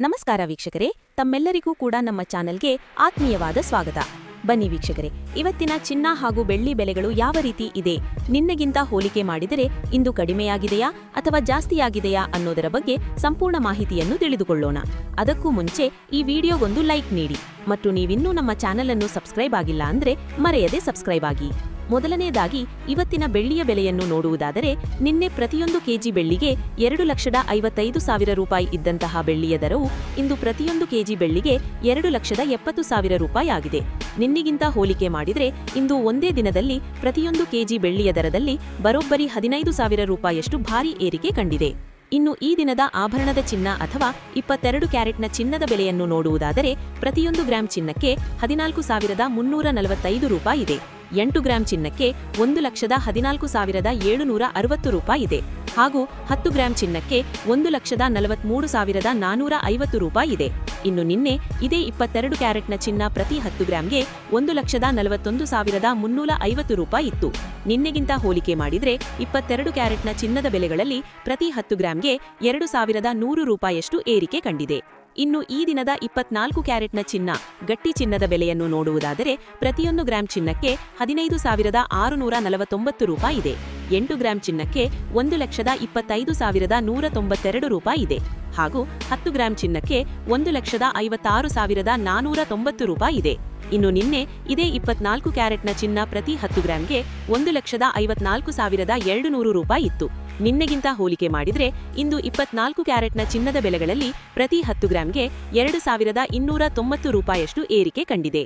ನಮಸ್ಕಾರ ವೀಕ್ಷಕರೇ, ತಮ್ಮೆಲ್ಲರಿಗೂ ಕೂಡ ನಮ್ಮ ಚಾನೆಲ್ಗೆ ಆತ್ಮೀಯವಾದ ಸ್ವಾಗತ. ಬನ್ನಿ ವೀಕ್ಷಕರೇ, ಇವತ್ತಿನ ಚಿನ್ನ ಹಾಗೂ ಬೆಳ್ಳಿ ಬೆಲೆಗಳು ಯಾವ ರೀತಿ ಇದೆ, ನಿನ್ನೆಗಿಂತ ಹೋಲಿಕೆ ಮಾಡಿದರೆ ಇಂದು ಕಡಿಮೆಯಾಗಿದೆಯಾ ಅಥವಾ ಜಾಸ್ತಿಯಾಗಿದೆಯಾ ಅನ್ನೋದರ ಬಗ್ಗೆ ಸಂಪೂರ್ಣ ಮಾಹಿತಿಯನ್ನು ತಿಳಿದುಕೊಳ್ಳೋಣ. ಅದಕ್ಕೂ ಮುಂಚೆ ಈ ವಿಡಿಯೋಗೊಂದು ಲೈಕ್ ನೀಡಿ ಮತ್ತು ನೀವಿನ್ನೂ ನಮ್ಮ ಚಾನೆಲ್ ಅನ್ನು ಸಬ್ಸ್ಕ್ರೈಬ್ ಆಗಿಲ್ಲ ಅಂದ್ರೆ ಮರೆಯದೆ ಸಬ್ಸ್ಕ್ರೈಬ್ ಆಗಿ. ಮೊದಲನೆಯದಾಗಿ ಇವತ್ತಿನ ಬೆಳ್ಳಿಯ ಬೆಲೆಯನ್ನು ನೋಡುವುದಾದರೆ, ನಿನ್ನೆ ಪ್ರತಿಯೊಂದು ಕೆಜಿ ಬೆಳ್ಳಿಗೆ 2,55,000 ರೂಪಾಯಿ ಇದ್ದಂತಹ ಬೆಳ್ಳಿಯ ದರವು ಇಂದು ಪ್ರತಿಯೊಂದು ಕೆಜಿ ಬೆಳ್ಳಿಗೆ 2,70,000 ರೂಪಾಯಿ ಆಗಿದೆ. ನಿನ್ನೆಗಿಂತ ಹೋಲಿಕೆ ಮಾಡಿದರೆ ಇಂದು ಒಂದೇ ದಿನದಲ್ಲಿ ಪ್ರತಿಯೊಂದು ಕೆಜಿ ಬೆಳ್ಳಿಯ ದರದಲ್ಲಿ ಬರೋಬ್ಬರಿ 15,000 ರೂಪಾಯಿಯಷ್ಟು ಭಾರೀ ಏರಿಕೆ ಕಂಡಿದೆ. ಇನ್ನು ಈ ದಿನದ ಆಭರಣದ ಚಿನ್ನ ಅಥವಾ 22 ಕ್ಯಾರೆಟ್ನ ಚಿನ್ನದ ಬೆಲೆಯನ್ನು ನೋಡುವುದಾದರೆ, ಪ್ರತಿಯೊಂದು ಗ್ರಾಂ ಚಿನ್ನಕ್ಕೆ 14,345 ರೂಪಾಯಿ ಇದೆ. 8 ಗ್ರಾಂ ಚಿನ್ನಕ್ಕೆ 1,14,760 ರೂಪಾಯಿ ಇದೆ ಹಾಗೂ 10 ಗ್ರಾಂ ಚಿನ್ನಕ್ಕೆ 1,43,450 ರೂಪಾಯಿ ಇದೆ. ಇನ್ನು ನಿನ್ನೆ ಇದೇ 22 ಕ್ಯಾರೆಟ್ನ ಚಿನ್ನ ಪ್ರತಿ 10 ಗ್ರಾಂಗೆ 1,41,350 ರೂಪಾಯಿ ಇತ್ತು. ನಿನ್ನೆಗಿಂತ ಹೋಲಿಕೆ ಮಾಡಿದರೆ 22 ಕ್ಯಾರೆಟ್ನ ಚಿನ್ನದ ಬೆಲೆಗಳಲ್ಲಿ ಪ್ರತಿ 10 ಗ್ರಾಂಗೆ 2,100 ರೂಪಾಯಿಯಷ್ಟು ಏರಿಕೆ ಕಂಡಿದೆ. ಇನ್ನು ಈ ದಿನದ 24 ಕ್ಯಾರೆಟ್ನ ಚಿನ್ನ ಗಟ್ಟಿ ಚಿನ್ನದ ಬೆಲೆಯನ್ನು ನೋಡುವುದಾದರೆ, ಪ್ರತಿಯೊಂದು ಗ್ರಾಂ ಚಿನ್ನಕ್ಕೆ 15,649 ರೂಪಾಯಿ ಇದೆ. 8 ಗ್ರಾಂ ಚಿನ್ನಕ್ಕೆ 1,25,192 ರೂಪಾಯಿ ಇದೆ ಹಾಗೂ 10 ಗ್ರಾಂ ಚಿನ್ನಕ್ಕೆ 1,56,490 ರೂಪಾಯಿ ಇದೆ. ಇನ್ನು ನಿನ್ನೆ ಇದೇ 24 ಕ್ಯಾರೆಟ್ನ ಚಿನ್ನ ಪ್ರತಿ 10 ಗ್ರಾಂಗೆ 1,54,200 ರೂಪಾಯಿ ಇತ್ತು. ನಿನ್ನೆಗಿಂತ ಹೋಲಿಕೆ ಮಾಡಿದರೆ ಇಂದು 24 ಕ್ಯಾರೆಟ್ನ ಚಿನ್ನದ ಬೆಲೆಗಳಲ್ಲಿ ಪ್ರತಿ 10 ಗ್ರಾಂಗೆ 2,290 ರೂಪಾಯಿಯಷ್ಟು ಏರಿಕೆ ಕಂಡಿದೆ.